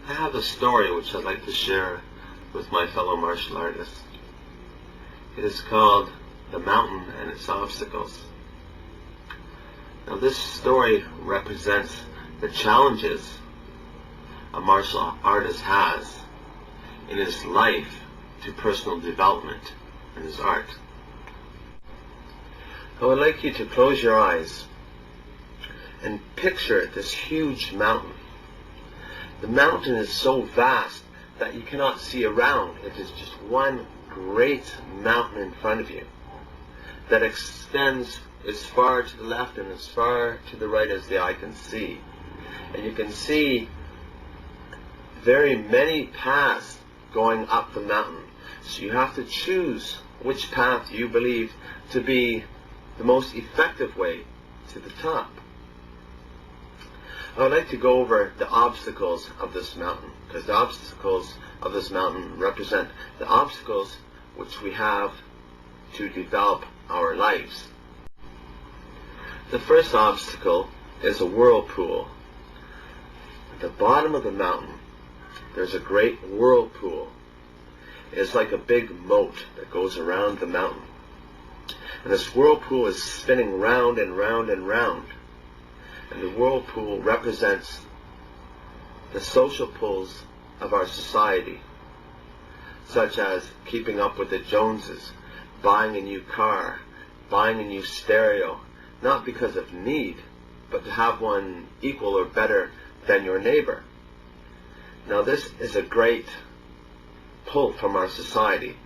I have a story which I'd like to share with my fellow martial artists. It is called The Mountain and Its Obstacles. Now this story represents the challenges a martial artist has in his life to personal development in his art. I would like you to close your eyes and picture this huge mountain. The mountain is so vast that you cannot see around. It is just one great mountain in front of you that extends as far to the left and as far to the right as the eye can see. And you can see very many paths going up the mountain. So you have to choose which path you believe to be the most effective way to the top. I would like to go over the obstacles of this mountain, because the obstacles of this mountain represent the obstacles which we have to develop our lives. The first obstacle is a whirlpool. At the bottom of the mountain, there's a great whirlpool. It's like a big moat that goes around the mountain. And this whirlpool is spinning round and round and round. And the whirlpool represents the social pulls of our society, such as keeping up with the Joneses, buying a new car, buying a new stereo, not because of need, but to have one equal or better than your neighbor. Now this is a great pull from our society,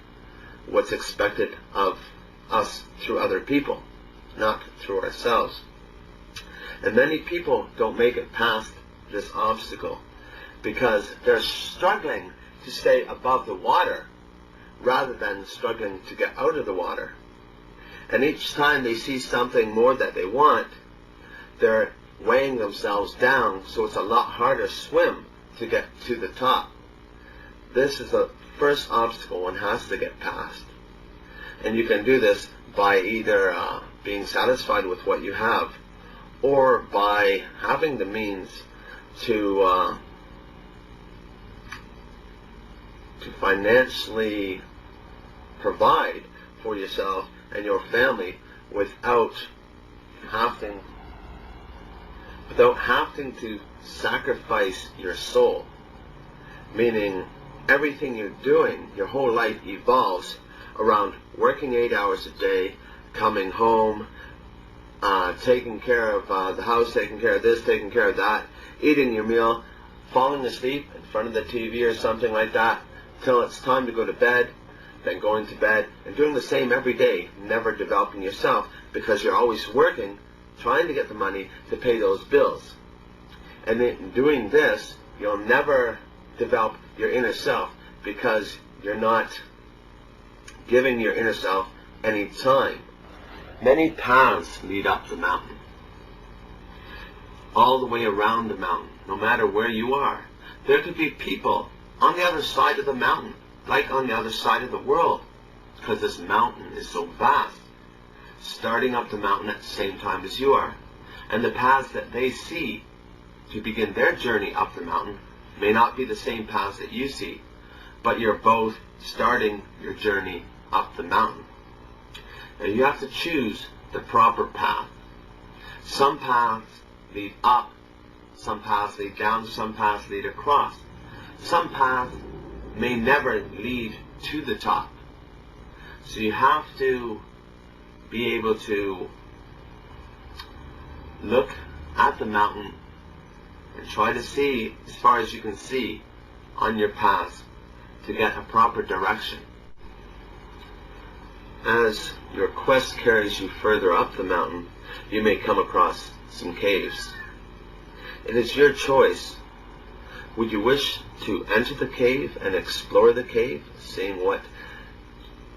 what's expected of us through other people, not through ourselves. And many people don't make it past this obstacle because they're struggling to stay above the water rather than struggling to get out of the water. And each time they see something more that they want, they're weighing themselves down, so it's a lot harder to swim to get to the top. This is the first obstacle one has to get past. And you can do this by either being satisfied with what you have, or by having the means to financially provide for yourself and your family without having to sacrifice your soul. Meaning everything you're doing, your whole life evolves around working 8 hours a day, coming home, taking care of the house, taking care of this, taking care of that, eating your meal, falling asleep in front of the TV or something like that, till it's time to go to bed, then going to bed, and doing the same every day, never developing yourself, because you're always working, trying to get the money to pay those bills. And in doing this, you'll never develop your inner self, because you're not giving your inner self any time. Many paths lead up the mountain, all the way around the mountain, no matter where you are. There could be people on the other side of the mountain, like on the other side of the world, because this mountain is so vast, starting up the mountain at the same time as you are. And the paths that they see to begin their journey up the mountain may not be the same paths that you see, but you're both starting your journey up the mountain. And you have to choose the proper path. Some paths lead up, some paths lead down, some paths lead across. Some paths may never lead to the top. So you have to be able to look at the mountain and try to see as far as you can see on your path to get a proper direction. As your quest carries you further up the mountain, you may come across some caves. It is your choice. Would you wish to enter the cave and explore the cave, seeing what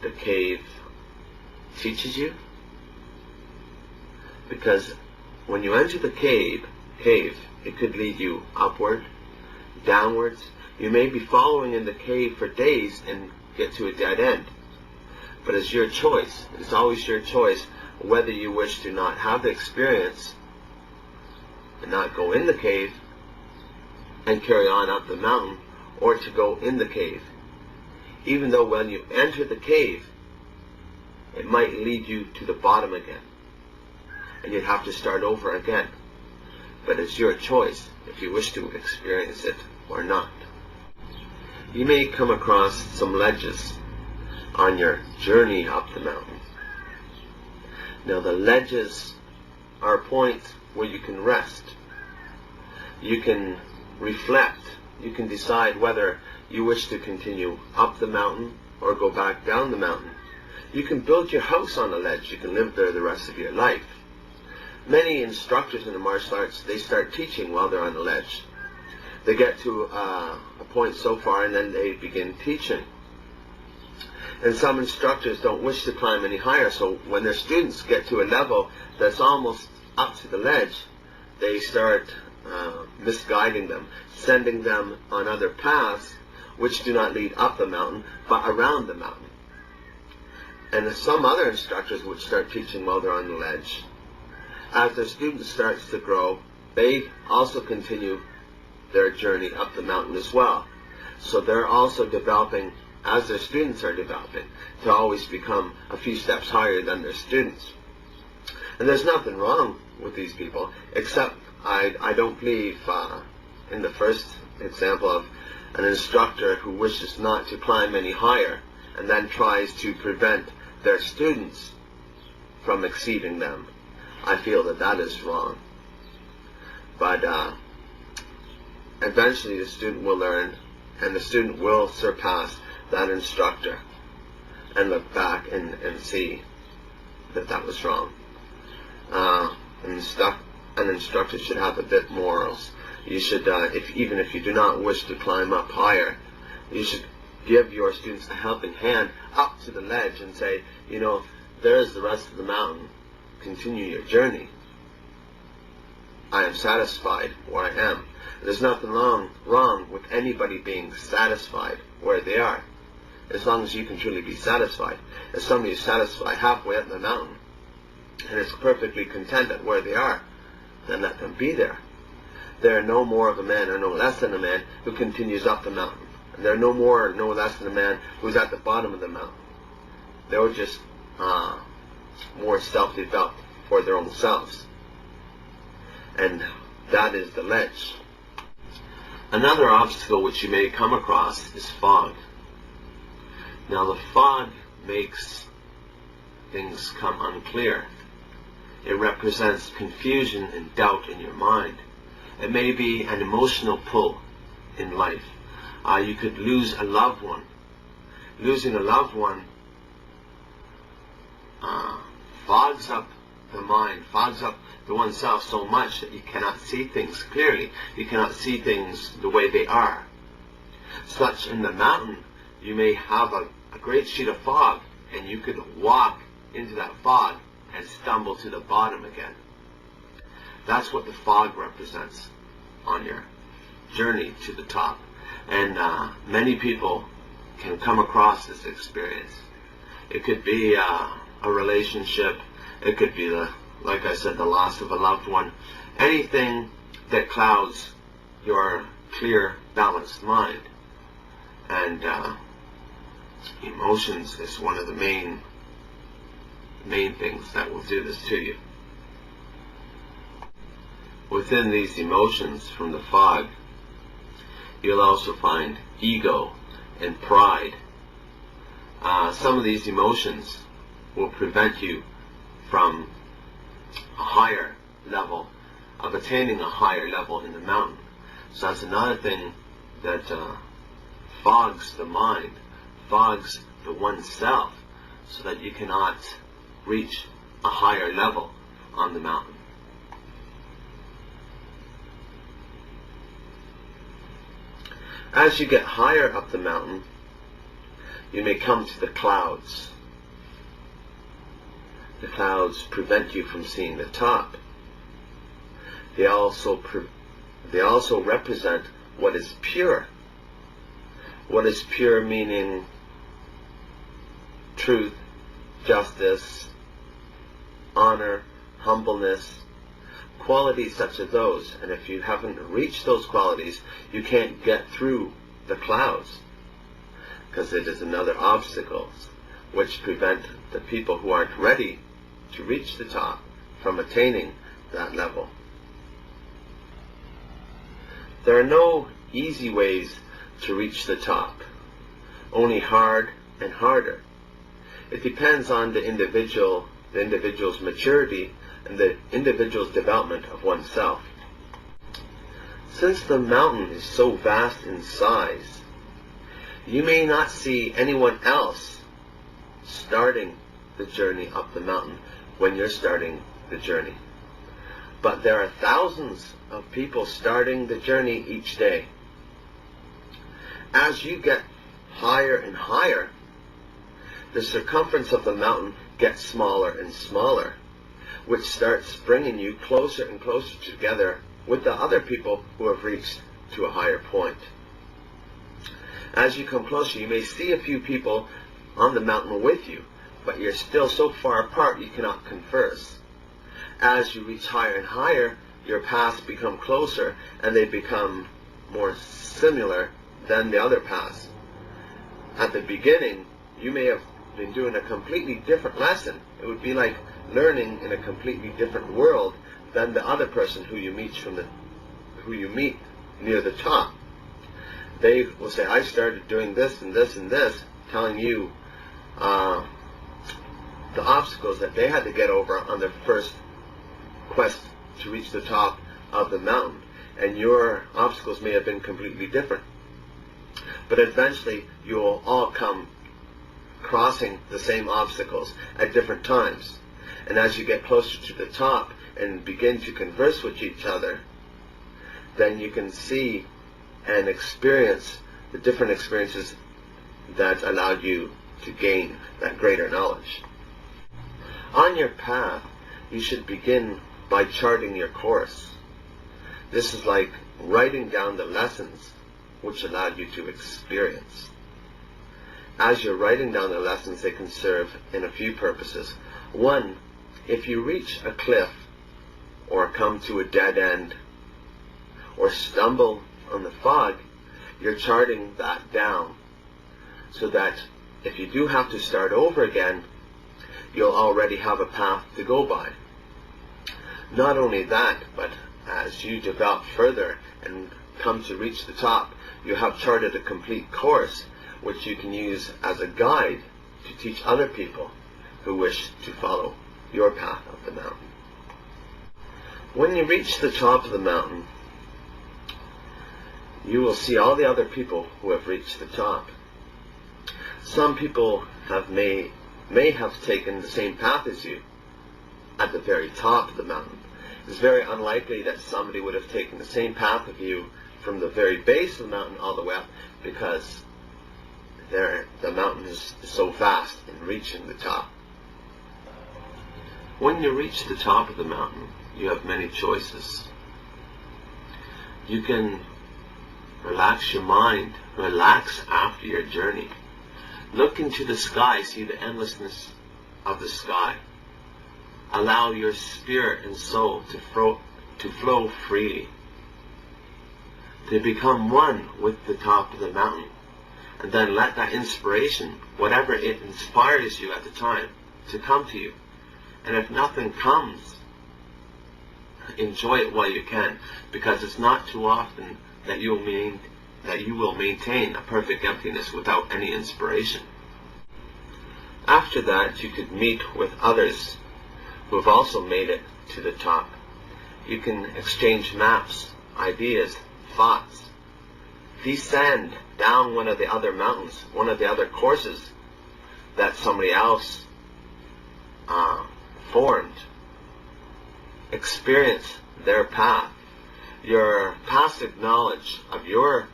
the cave teaches you? Because when you enter the cave, it could lead you upward, downwards. You may be following in the cave for days and get to a dead end. But it's your choice. It's always your choice whether you wish to not have the experience and not go in the cave, and carry on up the mountain, or to go in the cave. Even though when you enter the cave, it might lead you to the bottom again, and you'd have to start over again. But it's your choice if you wish to experience it or not. You may come across some ledges on your journey up the mountain. Now the ledges are points where you can rest. You can reflect. You can decide whether you wish to continue up the mountain or go back down the mountain. You can build your house on a ledge. You can live there the rest of your life. Many instructors in the martial arts, they start teaching while they're on the ledge. They get to a point so far and then they begin teaching. And some instructors don't wish to climb any higher, so when their students get to a level that's almost up to the ledge, they start misguiding them, sending them on other paths which do not lead up the mountain, but around the mountain. And some other instructors would start teaching while they're on the ledge. As their student starts to grow, they also continue their journey up the mountain as well. So they're also developing, as their students are developing, to always become a few steps higher than their students. And there's nothing wrong with these people, except I don't believe in the first example of an instructor who wishes not to climb any higher and then tries to prevent their students from exceeding them. I feel that that is wrong. But eventually the student will learn, and the student will surpass that instructor and look back and see that that was wrong. An instructor should have a bit morals. You should, even if you do not wish to climb up higher, you should give your students a helping hand up to the ledge and say, you know, there's the rest of the mountain. Continue your journey. I am satisfied where I am. There's nothing wrong with anybody being satisfied where they are, as long as you can truly be satisfied. If somebody is satisfied halfway up the mountain and is perfectly content at where they are, then let them be there. They are no more of a man or no less than a man who continues up the mountain. And they're no more or no less than a man who's at the bottom of the mountain. They're just more self-developed for their own selves. And that is the ledge. Another obstacle which you may come across is fog. Now the fog makes things come unclear. It represents confusion and doubt in your mind. It may be an emotional pull in life. You could lose a loved one. Losing a loved one fogs up the mind, fogs up the oneself so much that you cannot see things clearly. You cannot see things the way they are. Such in the mountain, you may have a great sheet of fog, and you could walk into that fog and stumble to the bottom again. That's what the fog represents on your journey to the top. And many people can come across this experience. It could be a relationship. It could be, like I said, the loss of a loved one. Anything that clouds your clear, balanced mind. And emotions is one of the main things that will do this to you. Within these emotions from the fog, you'll also find ego and pride. Some of these emotions will prevent you from a higher level, of attaining a higher level in the mountain. So that's another thing that fogs the mind, fogs the oneself, so that you cannot reach a higher level on the mountain. As you get higher up the mountain, you may come to the clouds. The clouds prevent you from seeing the top. They also represent what is pure. What is pure meaning truth, justice, honor, humbleness. qualities such as those, and if you haven't reached those qualities, you can't get through the clouds, because it is another obstacles which prevent the people who aren't ready to reach the top from attaining that level. There are no easy ways to reach the top, only hard and harder. It depends on the individual's maturity and the individual's development of oneself. Since the mountain is so vast in size, you may not see anyone else starting the journey up the mountain when you're starting the journey. But there are thousands of people starting the journey each day. As you get higher and higher, the circumference of the mountain gets smaller and smaller, which starts bringing you closer and closer together with the other people who have reached to a higher point. As you come closer, you may see a few people on the mountain with you, but you're still so far apart you cannot converse. As you reach higher and higher, your paths become closer and they become more similar than the other paths. At the beginning, you may have been doing a completely different lesson. It would be like learning in a completely different world than the other person who you meet near the top. They will say, I started doing this and this and this, telling you the obstacles that they had to get over on their first quest to reach the top of the mountain. And your obstacles may have been completely different. But eventually you will all come crossing the same obstacles at different times. And as you get closer to the top and begin to converse with each other, then you can see and experience the different experiences that allowed you to gain that greater knowledge. On your path, you should begin by charting your course. This is like writing down the lessons which allowed you to experience. As you're writing down the lessons, they can serve in a few purposes. One, if you reach a cliff or come to a dead end or stumble on the fog, you're charting that down so that if you do have to start over again, you'll already have a path to go by. Not only that, but as you develop further and come to reach the top, you have charted a complete course which you can use as a guide to teach other people who wish to follow your path up the mountain. When you reach the top of the mountain, you will see all the other people who have reached the top. Some people may have taken the same path as you at the very top of the mountain. It's very unlikely that somebody would have taken the same path of you from the very base of the mountain all the way up, because the mountain is so vast in reaching the top. When you reach the top of the mountain, you have many choices. You can relax your mind, relax after your journey. Look into the sky, see the endlessness of the sky. Allow your spirit and soul to flow freely, to become one with the top of the mountain. And then let that inspiration, whatever it inspires you at the time, to come to you. And if nothing comes, enjoy it while you can, because it's not too often that you will maintain a perfect emptiness without any inspiration. After that, you could meet with others who have also made it to the top. You can exchange maps, ideas, thoughts. Descend down one of the other mountains, one of the other courses that somebody else formed. Experience their path. Your passive knowledge of your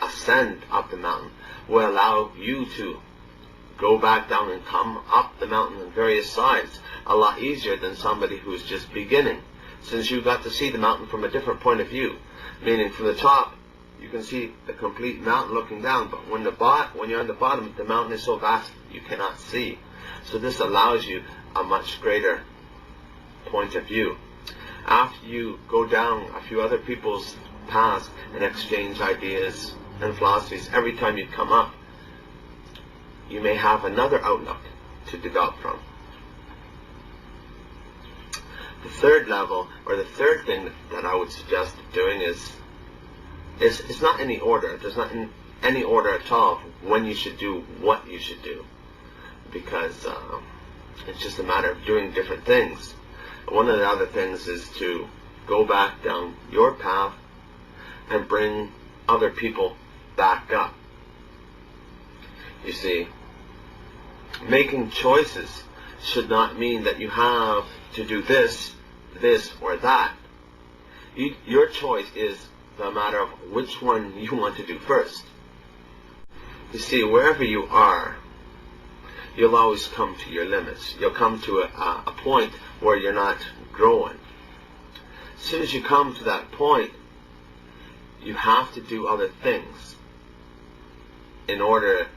ascent up the mountain will allow you to go back down and come up the mountain on various sides a lot easier than somebody who's just beginning, since you got to see the mountain from a different point of view. Meaning from the top, you can see the complete mountain looking down, but when you're on the bottom, the mountain is so vast you cannot see. So this allows you a much greater point of view. After you go down a few other people's paths and exchange ideas and philosophies, every time you come up, you may have another outlook to develop from. The third level, or the third thing that I would suggest doing is it's not any order. There's not any order at all when you should do what you should do, because it's just a matter of doing different things. One of the other things is to go back down your path and bring other people back up. You see, making choices should not mean that you have to do this, or that. Your choice is the matter of which one you want to do first. You see, wherever you are, you'll always come to your limits. You'll come to a point where you're not growing. As soon as you come to that point, you have to do other things in order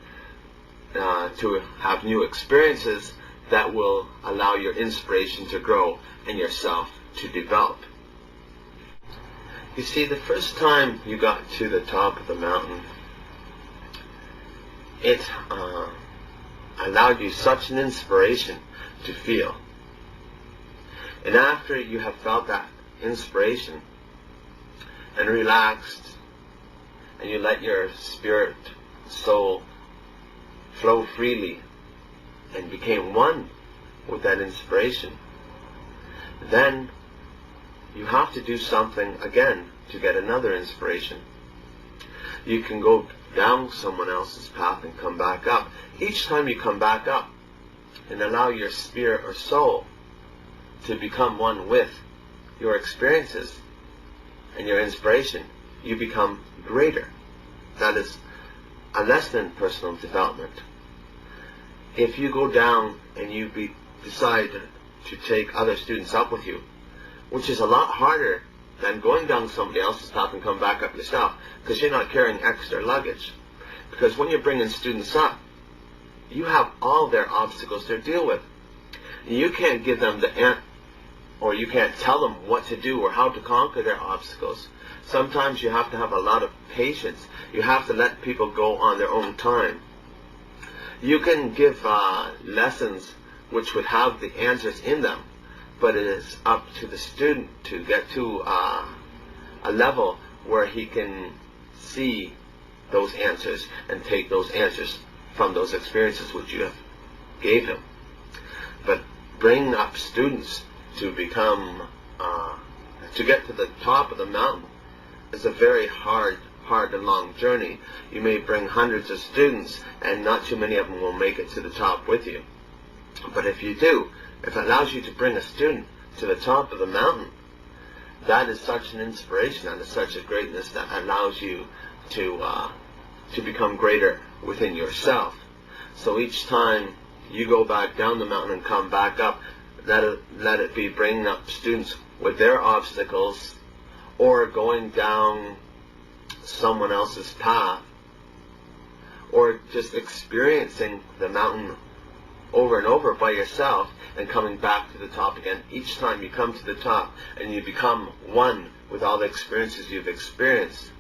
to have new experiences that will allow your inspiration to grow and yourself to develop. You see, the first time you got to the top of the mountain, it allowed you such an inspiration to feel. And after you have felt that inspiration and relaxed, and you let your spirit, soul flow freely and became one with that inspiration, then you have to do something again to get another inspiration. You can go down someone else's path and come back up. Each time you come back up and allow your spirit or soul to become one with your experiences and your inspiration, you become greater. That is a lesson in personal development. If you go down and you decide to take other students up with you, which is a lot harder than going down somebody else's path and come back up yourself, because you're not carrying extra luggage. Because when you're bringing students up, you have all their obstacles to deal with. You can't give them or you can't tell them what to do or how to conquer their obstacles. Sometimes you have to have a lot of patience. You have to let people go on their own time. You can give lessons which would have the answers in them, but it is up to the student to get to a level where he can see those answers and take those answers from those experiences which you have gave him. But bringing up students to become, to get to the top of the mountain is a very hard and long journey. You may bring hundreds of students and not too many of them will make it to the top with you. But if you do, if it allows you to bring a student to the top of the mountain, that is such an inspiration, that is such a greatness that allows you to become greater within yourself. So each time you go back down the mountain and come back up, let it be bringing up students with their obstacles, or going down someone else's path, or just experiencing the mountain over and over by yourself and coming back to the top again. Each time you come to the top and you become one with all the experiences you've experienced.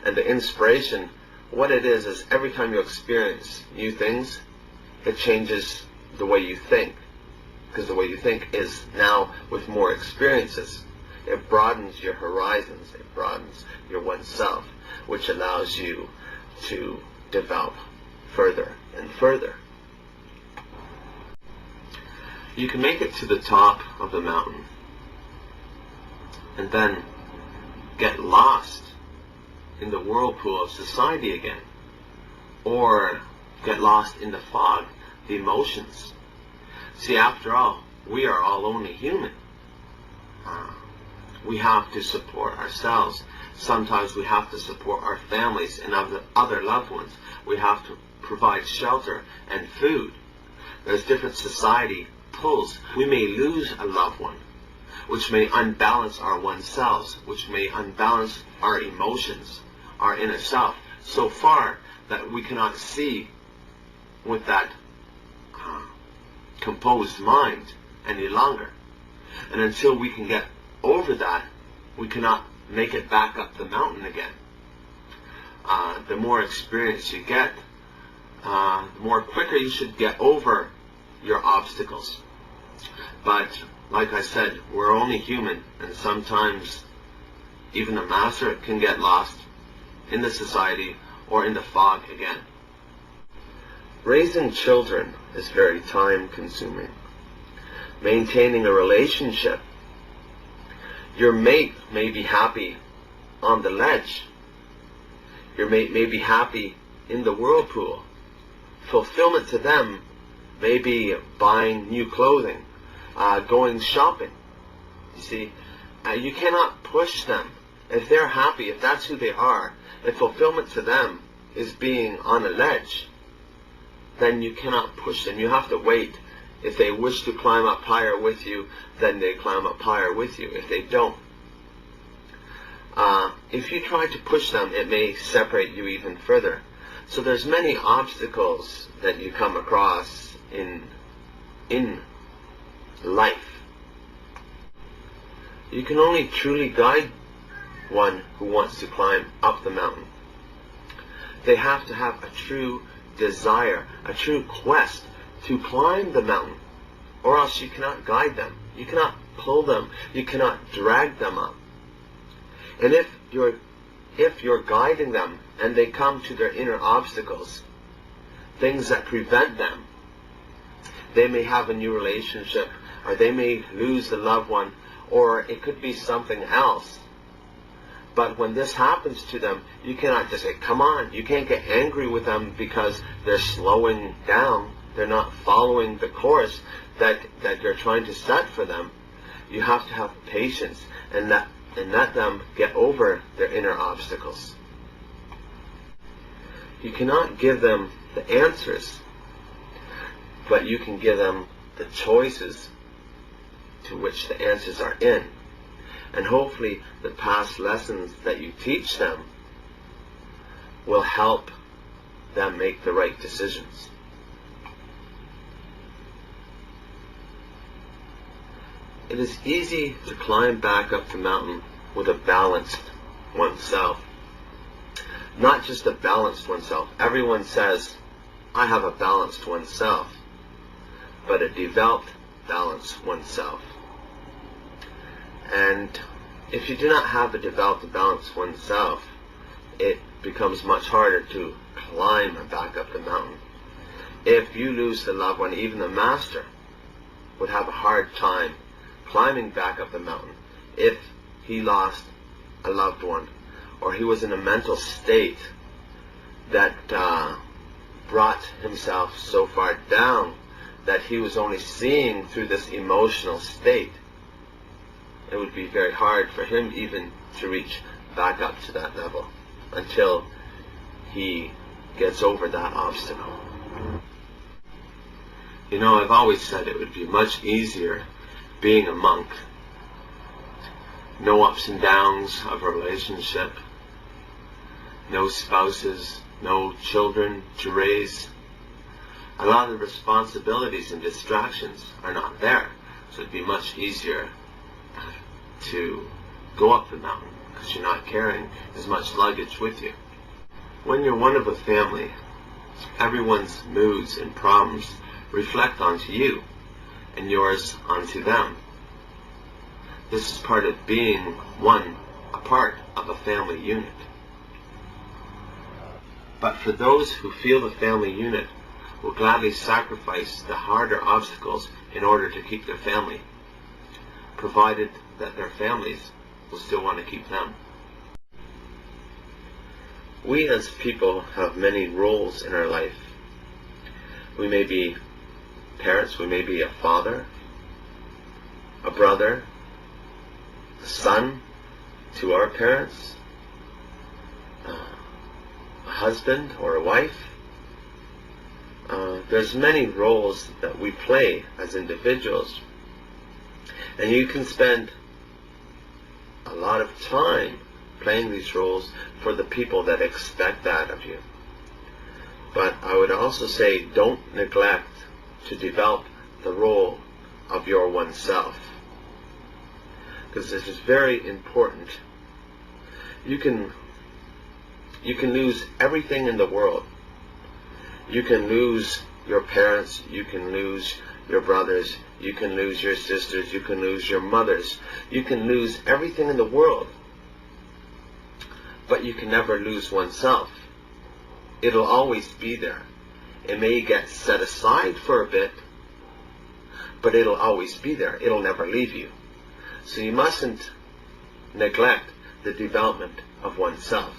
And the inspiration, what it is every time you experience new things, it changes the way you think. Because the way you think is now with more experiences. It broadens your horizons, it broadens your oneself, which allows you to develop further and further. You can make it to the top of the mountain and then get lost in the whirlpool of society again, or get lost in the fog, the emotions. See, after all, we are all only human. We have to support ourselves. Sometimes we have to support our families and other loved ones. We have to provide shelter and food. There's different society pulls. We may lose a loved one, which may unbalance our oneselves, which may unbalance our emotions, our inner self, so far that we cannot see with that composed mind any longer. And until we can get over that, we cannot make it back up the mountain again. The more experience you get, the more quicker you should get over your obstacles. But like I said, we're only human, and sometimes even a master can get lost in the society or in the fog again. Raising children is very time consuming. Maintaining a relationship. Your mate may be happy on the ledge. Your mate may be happy in the whirlpool. Fulfillment to them may be buying new clothing, going shopping. You see, you cannot push them. If they're happy, if that's who they are, if fulfillment to them is being on a ledge, then you cannot push them. You have to wait. If they wish to climb up higher with you, then they climb up higher with you. If they don't, if you try to push them, it may separate you even further. So there's many obstacles that you come across in life. You can only truly guide one who wants to climb up the mountain. They have to have a true desire, a true quest to climb the mountain, or else you cannot guide them. You cannot pull them. You cannot drag them up. And if you're guiding them and they come to their inner obstacles, things that prevent them, they may have a new relationship, or they may lose a loved one, or it could be something else. But when this happens to them, you cannot just say, come on. You can't get angry with them because they're slowing down. They're not following the course that you're trying to set for them. You have to have patience and let them get over their inner obstacles. You cannot give them the answers, but you can give them the choices to which the answers are in. And hopefully the past lessons that you teach them will help them make the right decisions. It is easy to climb back up the mountain with a balanced oneself. Not just a balanced oneself. Everyone says, I have a balanced oneself. But a developed balanced oneself. And if you do not have a developed balanced oneself, it becomes much harder to climb back up the mountain. If you lose the loved one, even the master would have a hard time climbing back up the mountain if he lost a loved one, or he was in a mental state that brought himself so far down that he was only seeing through this emotional state. It would be very hard for him even to reach back up to that level until he gets over that obstacle. You know, I've always said it would be much easier being a monk. No ups and downs of a relationship, no spouses, no children to raise. A lot of responsibilities and distractions are not there, so it'd be much easier to go up the mountain because you're not carrying as much luggage with you. When you're one of a family, everyone's moods and problems reflect onto you and yours onto them. This is part of being a part of a family unit. But for those who feel the family unit will gladly sacrifice the harder obstacles in order to keep their family, provided that their families will still want to keep them. We as people have many roles in our life. We may be parents, we may be a father, a brother, a son to our parents, a husband or a wife. There's many roles that we play as individuals, and you can spend a lot of time playing these roles for the people that expect that of you. But I would also say don't neglect to develop the role of your oneself. because this is very important. You can lose everything in the world. You can lose your parents, you can lose your brothers, you can lose your sisters, you can lose your mothers, you can lose everything in the world, but you can never lose oneself. It'll always be there. It may get set aside for a bit, but it'll always be there. It'll never leave you. So you mustn't neglect the development of oneself.